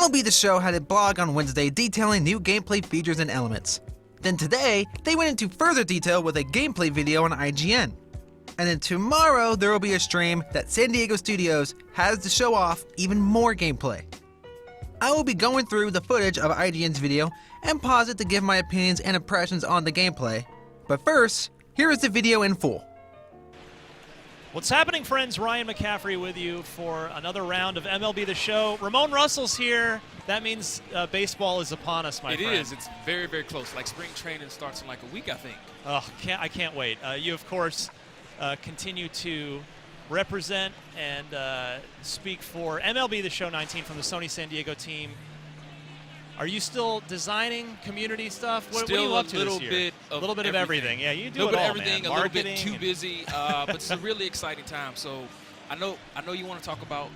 MLB The Show had a blog on Wednesday detailing new gameplay features and elements. Then today, they went into further detail with a gameplay video on IGN. And then tomorrow, there will be a stream that San Diego Studios has to show off even more gameplay. I will be going through the footage of IGN's video and pause it to give my opinions and impressions on the gameplay. But first, here is the video in full. What's happening, friends? Ryan McCaffrey with you for another round of MLB The Show. Ramon Russell's here. That means baseball is upon us, my friend. It is. It's very, very close. Like spring training starts in like a week, I think. Oh, I can't wait. You, of course, continue to represent and speak for MLB The Show 19 from the Sony San Diego team. Are you still designing community stuff? What are you up to this year? A little bit of everything. Yeah, you do it all, man. Everything, a little bit too busy, but it's a really exciting time. So I know you want to talk about,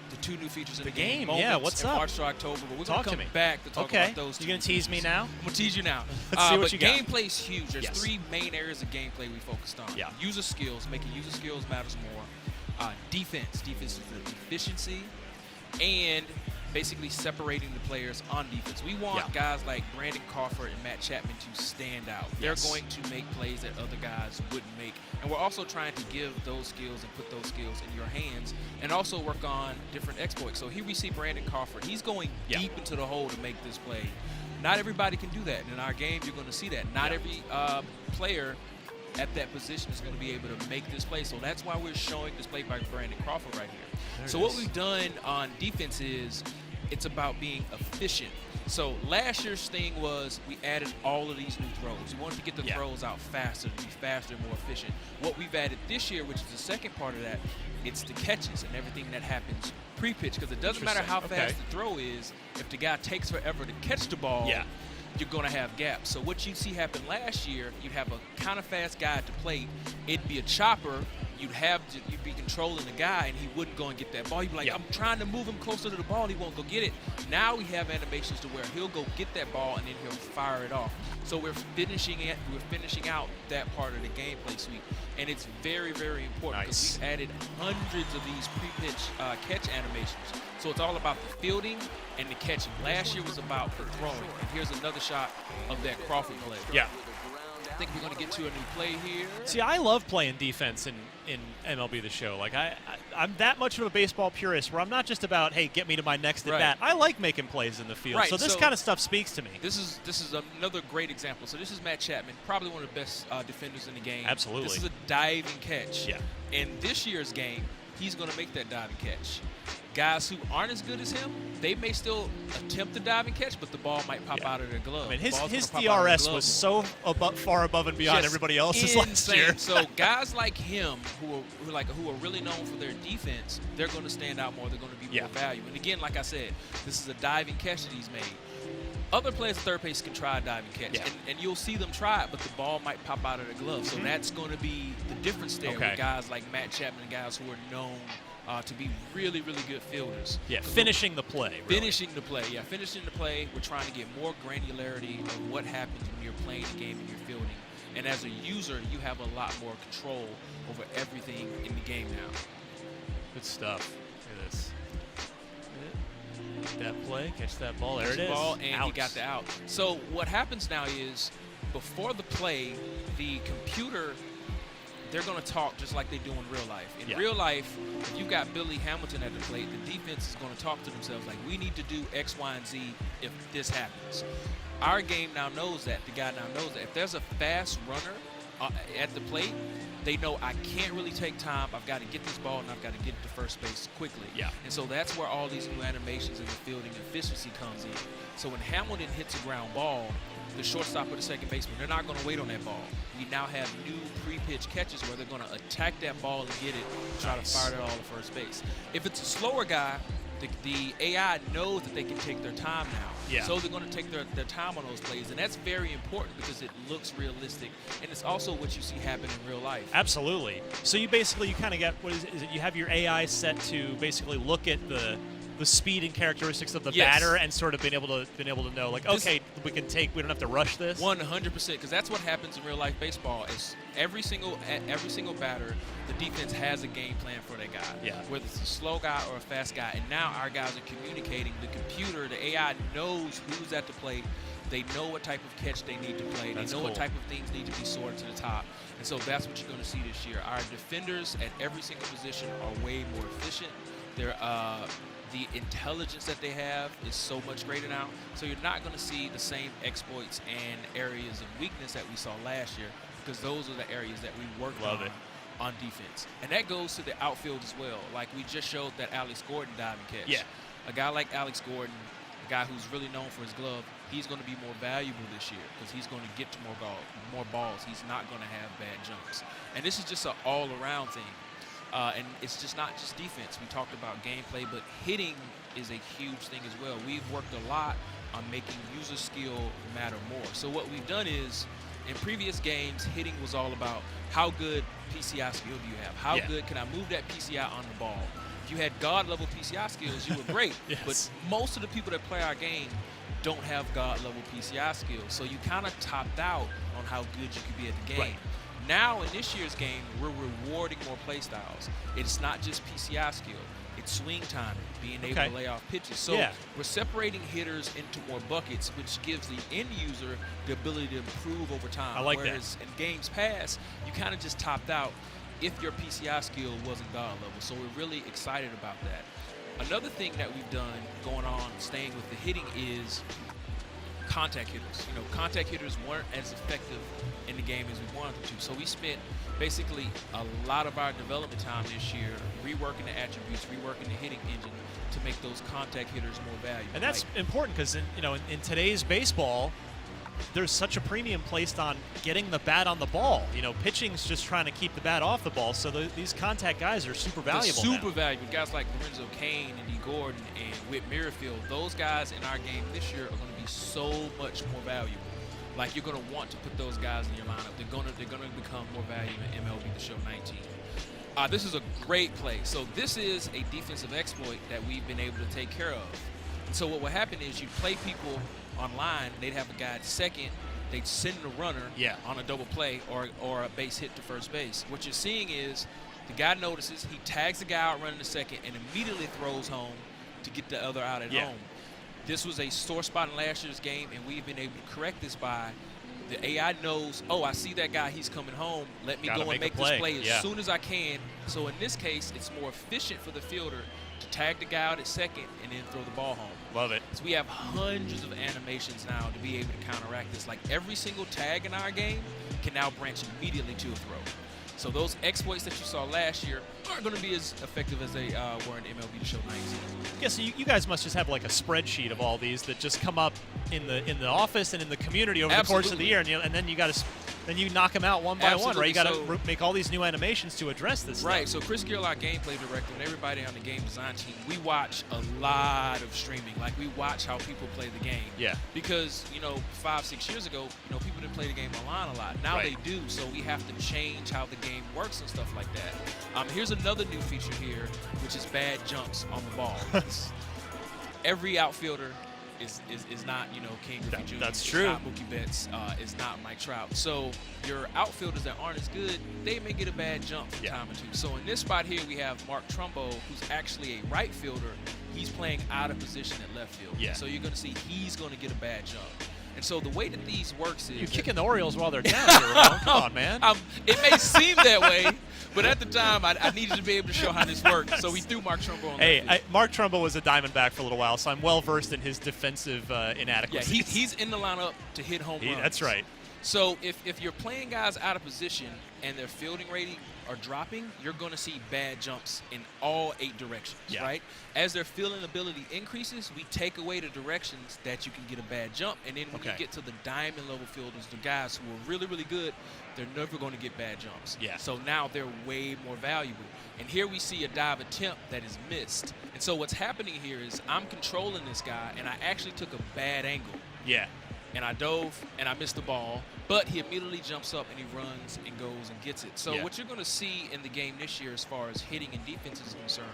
the two new features in the game. Yeah, what's up? March to October, but we're going to come back to talk about those two. You going to tease me now? I'm going to tease you now. Let's see what you got. Gameplay's huge. There's three main areas of gameplay we focused on. Yeah. User skills, making user skills matters more. Defense is the efficiency, and basically separating the players on defense. We want guys like Brandon Crawford and Matt Chapman to stand out. They're going to make plays that other guys wouldn't make. And we're also trying to give those skills and put those skills in your hands and also work on different exploits. So here we see Brandon Crawford. He's going deep into the hole to make this play. Not everybody can do that. And in our game, you're going to see that. Not every player at that position is going to be able to make this play. So that's why we're showing this play by Brandon Crawford right here. So what we've done on defense is it's about being efficient. So last year's thing was we added all of these new throws. We wanted to get the throws out faster, to be faster and more efficient. What we've added this year, which is the second part of that, it's the catches and everything that happens pre-pitch, because it doesn't matter how fast the throw is. If the guy takes forever to catch the ball, you're going to have gaps. So what you see happen last year, you have a kind of fast guy at the plate. It'd be a chopper. You'd be controlling the guy, and he wouldn't go and get that ball. You'd be like, I'm trying to move him closer to the ball. He won't go get it. Now we have animations to where he'll go get that ball, and then he'll fire it off. So we're finishing out that part of the gameplay suite, and it's very, very important because we've added hundreds of these pre-pitch catch animations. So it's all about the fielding and the catching. Last year was about the throwing, and here's another shot of that Crawford play. Yeah. I think we're going to get to a new play here. See, I love playing defense in MLB The Show. Like I'm that much of a baseball purist where I'm not just about, hey, get me to my next at bat. I like making plays in the field. So this kind of stuff speaks to me. This is another great example. So this is Matt Chapman, probably one of the best defenders in the game. Absolutely. This is a diving catch. Yeah. In this year's game, he's going to make that diving catch. Guys who aren't as good as him, they may still attempt the diving catch, but the ball might pop out of their glove. I mean, his DRS was so far above and beyond everybody else's last year. So guys like him who are really known for their defense, they're going to stand out more. They're going to be more value. And again, like I said, this is a diving catch that he's made. Other players at third base can try a diving catch, and you'll see them try it, but the ball might pop out of their glove. So that's going to be the difference there with guys like Matt Chapman and guys who are known to be really, really good fielders. Yeah, finishing the play. Really. Finishing the play. We're trying to get more granularity of what happens when you're playing the game and you're fielding. And as a user, you have a lot more control over everything in the game now. Good stuff. Look at this. That play, catch that ball. There it is. Ball, and he got the out. So what happens now is, before the play, the computer, they're going to talk just like they do in real life. In real life, if you got Billy Hamilton at the plate, the defense is going to talk to themselves like, we need to do X, Y, and Z if this happens. Our game now knows that. The guy now knows that. If there's a fast runner at the plate, they know I can't really take time. I've got to get this ball, and I've got to get it to first base quickly. Yeah. And so that's where all these new animations in the fielding efficiency comes in. So when Hamilton hits a ground ball, the shortstop or the second baseman, they're not going to wait on that ball. We now have new pre-pitch catches where they're going to attack that ball and get it, try to fire it all to first base. If it's a slower guy, the AI knows that they can take their time now. Yeah. So they're going to take their time on those plays, and that's very important because it looks realistic, and it's also what you see happen in real life. Absolutely. So you kind of get, what is it? You have your AI set to basically look at the speed and characteristics of the batter and sort of been able to know, like, okay, we don't have to rush this. 100%, because that's what happens in real life baseball. Is every single batter, the defense has a game plan for that guy. Yeah. Whether it's a slow guy or a fast guy, and now our guys are communicating. The computer, AI knows who's at the plate. They know what type of catch they need to play. They know what type of things need to be sorted to the top. And so that's what you're going to see this year. Our defenders at every single position are way more efficient. They're the intelligence that they have is so much greater now. So you're not going to see the same exploits and areas of weakness that we saw last year, because those are the areas that we worked on defense. And that goes to the outfield as well. Like we just showed that Alex Gordon diving catch. Yeah. A guy like Alex Gordon, a guy who's really known for his glove, he's going to be more valuable this year because he's going to get to more balls. He's not going to have bad jumps. And this is just an all-around thing. And it's just not just defense. We talked about gameplay, but hitting is a huge thing as well. We've worked a lot on making user skill matter more. So what we've done is, in previous games, hitting was all about how good PCI skill do you have? How good can I move that PCI on the ball? If you had God-level PCI skills, you were great. But most of the people that play our game don't have God-level PCI skills. So you kind of topped out on how good you could be at the game. Right. Now, in this year's game, we're rewarding more play styles. It's not just PCI skill. It's swing timing, being able to lay off pitches. So we're separating hitters into more buckets, which gives the end user the ability to improve over time. I like Whereas in games past, you kind of just topped out if your PCI skill wasn't God level. So we're really excited about that. Another thing that we've done going on, staying with the hitting, is contact hitters. You know, contact hitters weren't as effective in the game as we wanted them to. So we spent basically a lot of our development time this year reworking the attributes, reworking the hitting engine to make those contact hitters more valuable. And that's important because in today's baseball, there's such a premium placed on getting the bat on the ball. You know, pitching's just trying to keep the bat off the ball. So these contact guys are super valuable. They're super valuable. Guys like Lorenzo Cain and D. Gordon and Whit Merrifield, those guys in our game this year are going to be so much more valuable. Like, you're going to want to put those guys in your lineup. They're going to become more valuable in MLB The Show 19. This is a great play. So this is a defensive exploit that we've been able to take care of. And so what will happen is you play people online, they'd have a guy at second, they'd send a runner on a double play or a base hit to first base. What you're seeing is the guy notices, he tags the guy out running to second and immediately throws home to get the other out at home. This was a sore spot in last year's game, and we've been able to correct this by the AI knows, oh, I see that guy, he's coming home. Let me go and make this play as soon as I can. So in this case, it's more efficient for the fielder to tag the guy out at second and then throw the ball home. Love it. So we have hundreds of animations now to be able to counteract this. Like, every single tag in our game can now branch immediately to a throw. So those exploits that you saw last year aren't going to be as effective as they were in MLB The Show 19. Yeah, so you guys must just have like a spreadsheet of all these that just come up in the office and in the community over the course of the year, and then you knock them out one by one, right? You got to make all these new animations to address this stuff. Right. So Chris Gill, our gameplay director, and everybody on the game design team, we watch a lot of streaming. Like, we watch how people play the game. Yeah. Because 5-6 years ago, people didn't play the game online a lot. Now they do. So we have to change how the game works and stuff like that. Here's another new feature here, which is bad jumps on the ball. Every outfielder is not King Griffey Jr. That's it's true. Not Mookie Betts. Is not Mike Trout. So your outfielders that aren't as good, they may get a bad jump from time or two. So in this spot here, we have Mark Trumbo, who's actually a right fielder. He's playing out of position at left field. Yeah. So you're going to see he's going to get a bad jump. And so the way that these works is... You're kicking the Orioles while they're down here, Ramon. Come on, man. It may seem that way, but at the time, I needed to be able to show how this worked. So we threw Mark Trumbo on Mark Trumbo was a Diamondback for a little while, so I'm well-versed in his defensive inadequacies. Yeah, he's in the lineup to hit home runs. That's right. So if you're playing guys out of position and their fielding rating are dropping, you're going to see bad jumps in all 8 directions, right? As their fielding ability increases, we take away the directions that you can get a bad jump, and then when you get to the diamond level fielders, the guys who are really, really good, they're never going to get bad jumps. Yeah. So now they're way more valuable. And here we see a dive attempt that is missed. And so what's happening here is I'm controlling this guy, and I actually took a bad angle. Yeah. And I dove, and I missed the ball, but he immediately jumps up and he runs and goes and gets it. So what you're going to see in the game this year as far as hitting and defense is concerned,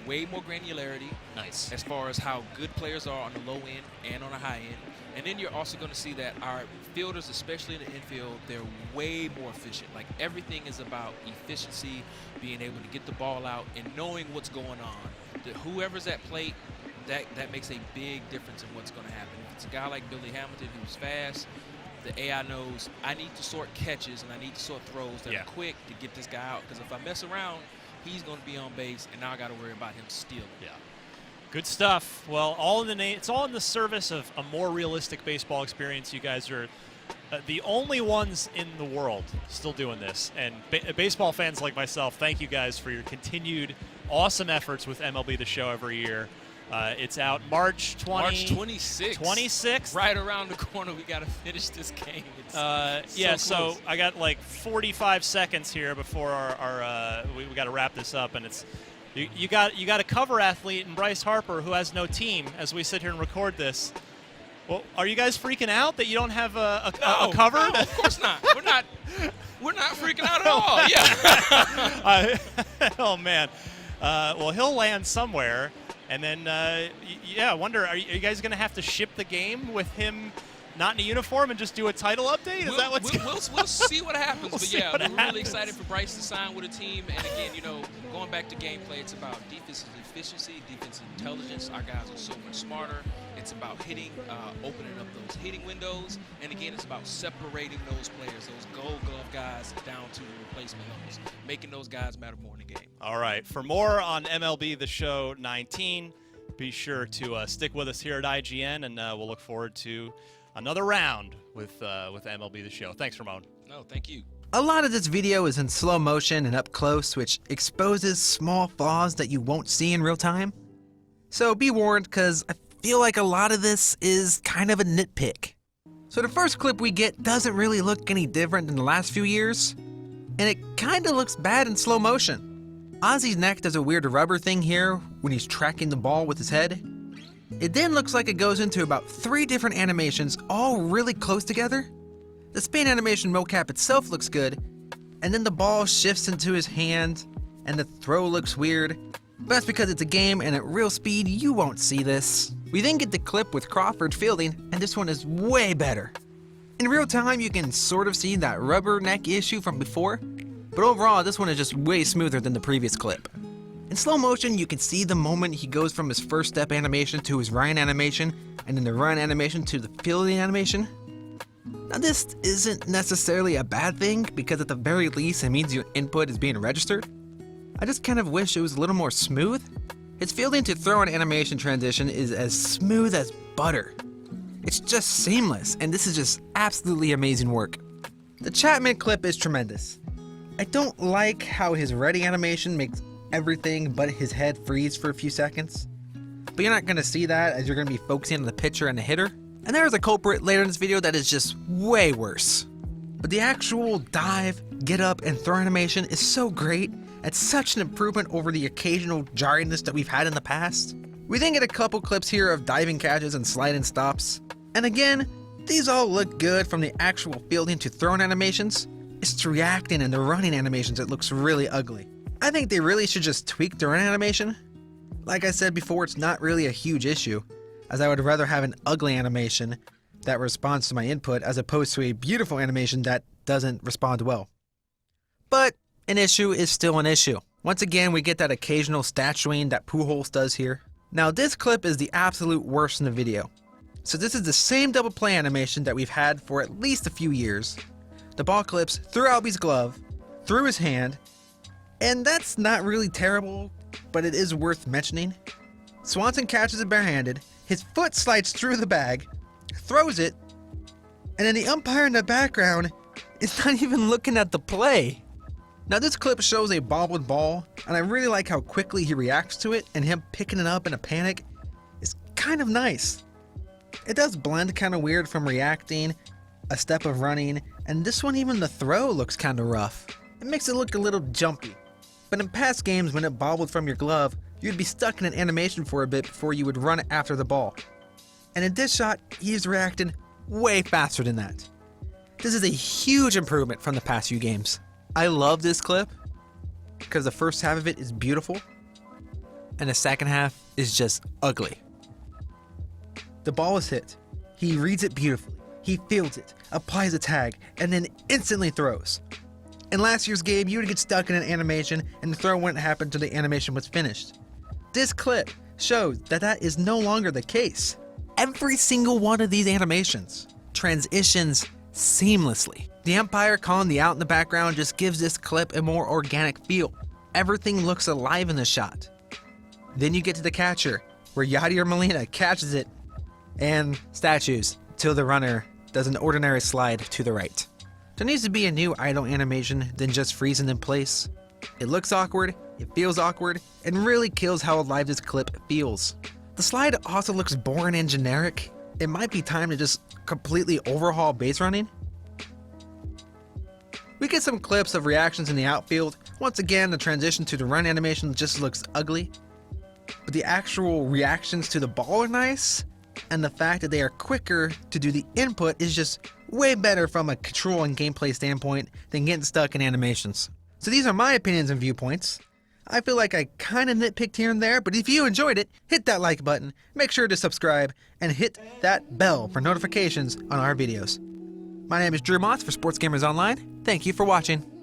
way more granularity. Nice. As far as how good players are on the low end and on the high end. And then you're also going to see that our fielders, especially in the infield, they're way more efficient. Like, everything is about efficiency, being able to get the ball out, and knowing what's going on. That whoever's at plate, that makes a big difference in what's going to happen. If it's a guy like Billy Hamilton who's fast, the AI knows I need to sort catches and I need to sort throws that are quick to get this guy out. Because if I mess around, he's going to be on base, and now I got to worry about him stealing. Yeah. Good stuff. Well, it's all in the service of a more realistic baseball experience. You guys are the only ones in the world still doing this. And baseball fans like myself, thank you guys for your continued awesome efforts with MLB The Show every year. It's out March 26th. 26th. Right around the corner. We got to finish this game. So I got like 45 seconds here before we got to wrap this up, and it's you got a cover athlete in Bryce Harper who has no team as we sit here and record this. Well, are you guys freaking out that you don't have a cover? No, of course not. We're not freaking out at all. Yeah. Oh man. Well, he'll land somewhere. And then, I wonder, are you guys going to have to ship the game with him not in a uniform and just do a title update? Is that what's we'll see what happens. We're really excited for Bryce to sign with a team. And again, going back to gameplay, it's about defensive efficiency, defensive intelligence. Our guys are so much smarter. It's about hitting, opening up those hitting windows. And again, it's about separating those players, those gold glove guys, down to the replacement levels, making those guys matter more in the game. All right. For more on MLB The Show 19, be sure to stick with us here at IGN, and we'll look forward to another round with MLB The Show. Thanks, Ramon. No, thank you. A lot of this video is in slow motion and up close, which exposes small flaws that you won't see in real time. So be warned, because I feel like a lot of this is kind of a nitpick. So the first clip we get doesn't really look any different than the last few years, and it kind of looks bad in slow motion. Ozzy's neck does a weird rubber thing here when he's tracking the ball with his head. It then looks like it goes into about 3 different animations, all really close together. The spin animation mocap itself looks good, and then the ball shifts into his hand, and the throw looks weird. But that's because it's a game, and at real speed, you won't see this. We then get the clip with Crawford fielding, and this one is way better. In real time, you can sort of see that rubber neck issue from before, but overall, this one is just way smoother than the previous clip. In slow motion, you can see the moment he goes from his first step animation to his run animation, and then the run animation to the fielding animation. Now this isn't necessarily a bad thing, because at the very least it means your input is being registered. I just kind of wish it was a little more smooth. His fielding to throw-in animation transition is as smooth as butter. It's just seamless, and this is just absolutely amazing work. The Chapman clip is tremendous. I don't like how his ready animation makes everything but his head freeze for a few seconds. But you're not going to see that, as you're going to be focusing on the pitcher and the hitter. And there's a culprit later in this video that is just way worse. But the actual dive, get up, and throw animation is so great. It's such an improvement over the occasional jarriness that we've had in the past. We then get a couple clips here of diving catches and sliding stops. And again, these all look good from the actual fielding to throwing animations. It's the reacting and the running animations that looks really ugly. I think they really should just tweak the run animation. Like I said before, it's not really a huge issue, as I would rather have an ugly animation that responds to my input as opposed to a beautiful animation that doesn't respond well. But an issue is still an issue. Once again, we get that occasional statuing that Pujols does here. Now this clip is the absolute worst in the video. So this is the same double play animation that we've had for at least a few years. The ball clips through Albie's glove, through his hand, and that's not really terrible, but it is worth mentioning. Swanson catches it barehanded, his foot slides through the bag, throws it, and then the umpire in the background is not even looking at the play. Now this clip shows a bobbled ball, and I really like how quickly he reacts to it, and him picking it up in a panic is kind of nice. It does blend kind of weird from reacting, a step of running, and this one even the throw looks kind of rough. It makes it look a little jumpy. But in past games when it bobbled from your glove, you'd be stuck in an animation for a bit before you would run after the ball. And in this shot, he's reacting way faster than that. This is a huge improvement from the past few games. I love this clip because the first half of it is beautiful and the second half is just ugly. The ball is hit. He reads it beautifully. He fields it, applies a tag, and then instantly throws. In last year's game, you would get stuck in an animation and the throw wouldn't happen until the animation was finished. This clip showed that that is no longer the case. Every single one of these animations transitions seamlessly. The umpire calling the out in the background just gives this clip a more organic feel. Everything looks alive in the shot. Then you get to the catcher, where Yadier Molina catches it, and statues till the runner does an ordinary slide to the right. There needs to be a new idle animation than just freezing in place. It looks awkward, it feels awkward, and really kills how alive this clip feels. The slide also looks boring and generic. It might be time to just completely overhaul base running. We get some clips of reactions in the outfield. Once again, the transition to the run animation just looks ugly. But the actual reactions to the ball are nice, and the fact that they are quicker to do the input is just way better from a control and gameplay standpoint than getting stuck in animations. So these are my opinions and viewpoints. I feel like I kind of nitpicked here and there, but if you enjoyed it, hit that like button, make sure to subscribe, and hit that bell for notifications on our videos. My name is Drew Motz for Sports Gamers Online. Thank you for watching.